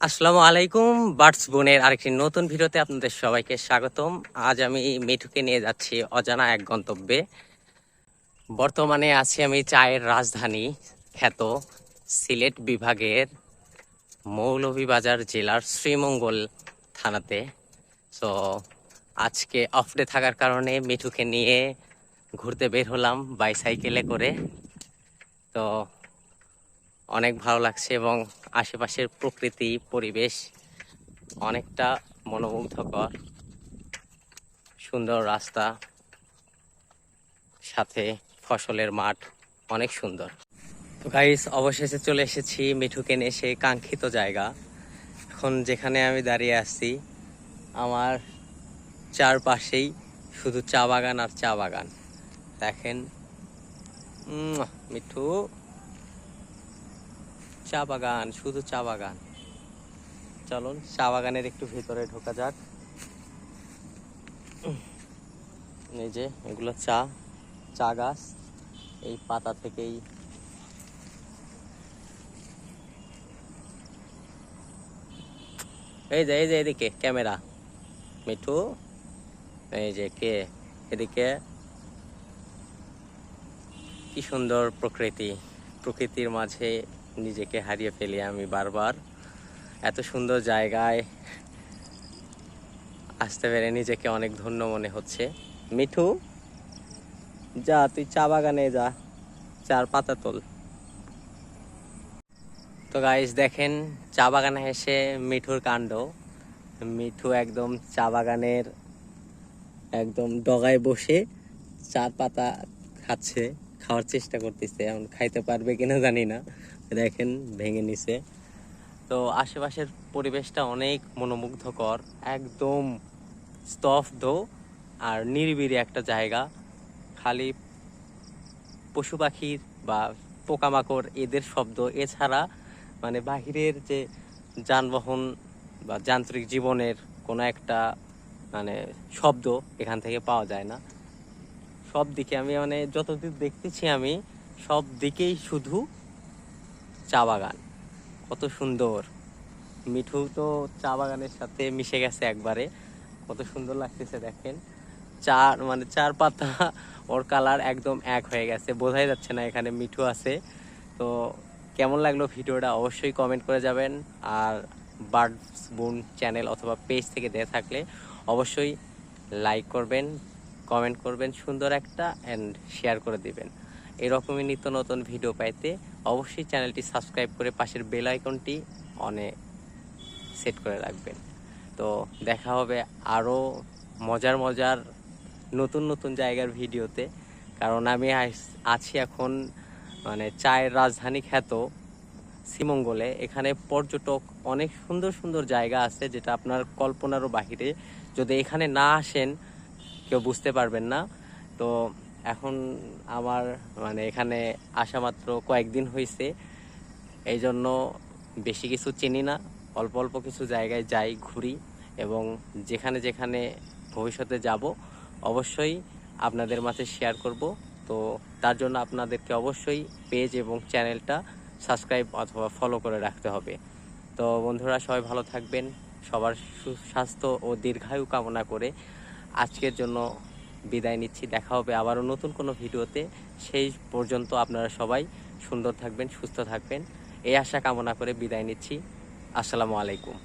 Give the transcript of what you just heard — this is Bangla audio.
আসসালামু আলাইকুম বার্ডস বোনের আরেকটি নতুন ভিডিওতে আপনাদের সবাইকে স্বাগতম। আজ আমি মিঠুকে নিয়ে যাচ্ছি অজানা এক গন্তব্যে। বর্তমানে আছি আমি চায়ের রাজধানী খ্যাত সিলেট বিভাগের মৌলভীবাজার জেলার শ্রীমঙ্গল থানাতে। তো আজকে অফ ডে থাকার কারণে মিঠুকে নিয়ে ঘুরতে বের হলাম বাইসাইকেলে করে। তো অনেক ভালো লাগছে এবং আশেপাশের প্রকৃতি পরিবেশ অনেকটা মনোমুগ্ধকর, সুন্দর রাস্তা, সাথে ফসলের মাঠ, অনেক সুন্দর। তো গাইস, অবশেষে চলে এসেছি মিঠুকে নিয়ে সেই কাঙ্ক্ষিত জায়গা। এখন যেখানে আমি দাঁড়িয়ে আছি, আমার চারপাশেই শুধু চা বাগান আর চা বাগান। দেখেন মিঠু, চা বাগান, শুধু চা বাগান। চলুন চা বাগানের একটু ভিতরে ঢোকা যাক। এই যে এগুলো চা গাছ, এই পাতা থেকেই এই যে এদিকে ক্যামেরা মিঠু, এই যে কে এদিকে। কি সুন্দর প্রকৃতির মাঝে নিজেকে হারিয়ে ফেলি আমি বারবার। এত সুন্দর জায়গায় আসতে পেরে নিজেকে অনেক ধন্য মনে হচ্ছে। মিঠু, যা তুই চা বাগানে যা, চার পাতা তোল। তো গাইস দেখেন, চা বাগানে এসে মিঠুর কাণ্ড। মিঠু একদম চা বাগানের একদম ডগায় বসে চার পাতা খাচ্ছে, খাওয়ার চেষ্টা করতেছে। এখন খাইতে পারবে কিনা জানি না, দেখেন ভেঙে নিছে। তো আশেপাশের পরিবেশটা অনেক মনোমুগ্ধকর, একদম স্তব্ধ আর নিরিবিলি একটা জায়গা। খালি পশু পাখির বা পোকামাকড় এদের শব্দ, এছাড়া মানে বাহিরের যে যানবাহন বা যান্ত্রিক জীবনের কোনো একটা মানে শব্দ এখান থেকে পাওয়া যায় না। সব দিকে আমি মানে যতদূর দেখতেছি আমি, সব দিকেই শুধু চা বাগান। কত সুন্দর! মিঠু তো চা বাগানের সাথে মিশে গেছে একবারে। কত সুন্দর লাগতেছে দেখেন। চার পাতা ওর কালার একদম এক হয়ে গেছে, বোঝাই যাচ্ছে না এখানে মিঠু আছে। তো কেমন লাগলো ভিডিওটা অবশ্যই কমেন্ট করে যাবেন। আর বার্ডস বোন চ্যানেল অথবা পেজ থেকে দেখে থাকলে অবশ্যই লাইক করবেন, কমেন্ট করবেন সুন্দর একটা, অ্যান্ড শেয়ার করে দিবেন। এরকমই নিত্য নতুন ভিডিও পাইতে অবশ্যই চ্যানেলটি সাবস্ক্রাইব করে পাশের বেল আইকনটি অনে সেট করে রাখবেন। তো দেখা হবে আরও মজার নতুন নতুন জায়গার ভিডিওতে। কারণ আমি আছি এখন মানে চায়ের রাজধানী খ্যাত শ্রীমঙ্গলে। এখানে পর্যটক অনেক সুন্দর সুন্দর জায়গা আছে, যেটা আপনার কল্পনারও বাহিরে। যদি এখানে না আসেন কেউ বুঝতে পারবেন না। তো এখন আমার মানে এখানে আসা মাত্র কয়েকদিন হয়েছে, এই জন্য বেশি কিছু চিনি না। অল্প অল্প কিছু জায়গায় যাই, ঘুরি, এবং যেখানে যেখানে ভবিষ্যতে যাব অবশ্যই আপনাদের মাঝে শেয়ার করব। তো তার জন্য আপনাদেরকে অবশ্যই পেজ এবং চ্যানেলটা সাবস্ক্রাইব অথবা ফলো করে রাখতে হবে। তো বন্ধুরা, সবাই ভালো থাকবেন। সবার সুস্বাস্থ্য ও দীর্ঘায়ু কামনা করে আজকের জন্য বিদায় নিচ্ছি। দেখা হবে আবারও নতুন কোনো ভিডিওতে। সেই পর্যন্ত আপনারা সবাই সুন্দর থাকবেন, সুস্থ থাকবেন, এই আশা কামনা করে বিদায় নিচ্ছি। আসসালামু আলাইকুম।